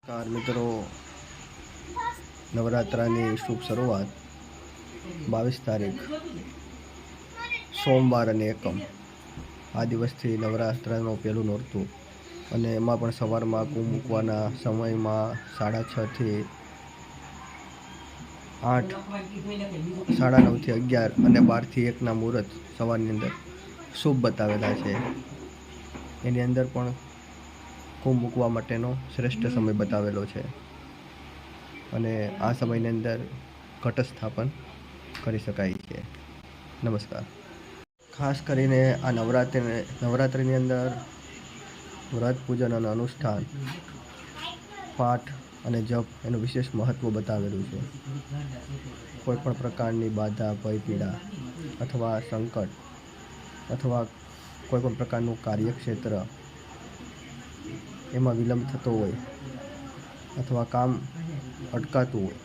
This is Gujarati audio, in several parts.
કાર મિત્રો, નવરાત્રાની શુભ શરૂઆત 22 તારીખ સોમવાર અને એકમ આ દિવસથી નવરાત્રાનું પહેલું નોરતું અને એમાં પણ સવારમાં કુંભ મૂકવાના સમયમાં 6:30 થી 8, 9:30 થી 11 અને 12 થી 1ના મુહૂર્ત સવારની અંદર શુભ બતાવેલા છે. એની અંદર પણ કુંભ મૂકવા માટેનો શ્રેષ્ઠ સમય બતાવેલો છે અને આ સમયની અંદર ઘટ સ્થાપન કરી શકાય છે. નમસ્કાર. ખાસ કરીને આ નવરાત્રિની અંદર વ્રત પૂજન અને અનુષ્ઠાન, પાઠ અને જપ એનું વિશેષ મહત્ત્વ બતાવેલું છે. કોઈ પણ પ્રકારની બાધા, ભય, પીડા અથવા સંકટ અથવા કોઈ પણ પ્રકારનું કાર્યક્ષેત્ર એમાં વિલંબ થતો હોય અથવા કામ અટકાતું હોય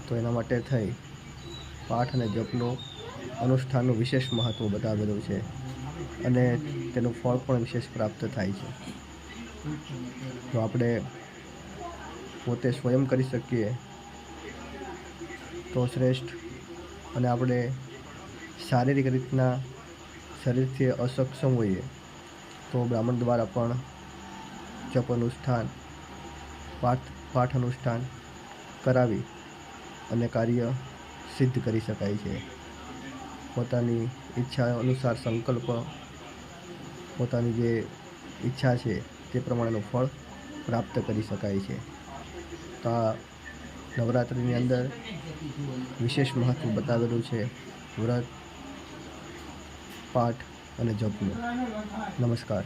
તો એના માટે થઈ પાઠ અને જપનું અનુષ્ઠાનનું વિશેષ મહત્ત્વ બતાવેલું છે અને તેનું ફળ પણ વિશેષ પ્રાપ્ત થાય છે. તો આપણે પોતે સ્વયં કરી શકીએ તો શ્રેષ્ઠ, અને આપણે શારીરિક રીતના શરીરથી અસક્ષમ હોઈએ તો બ્રાહ્મણ દ્વારા પણ જપ અનુષ્ઠાન, પાઠ અનુષ્ઠાન કરાવી અને કાર્ય સિદ્ધ કરી શકાય છે. પોતાની ઈચ્છા અનુસાર સંકલ્પ, પોતાની જે ઈચ્છા છે તે પ્રમાણેનું ફળ પ્રાપ્ત કરી શકાય છે. તો આ નવરાત્રિની અંદર વિશેષ મહત્ત્વ બતાવેલું છે વ્રત, પાઠ અને જપનું. નમસ્કાર.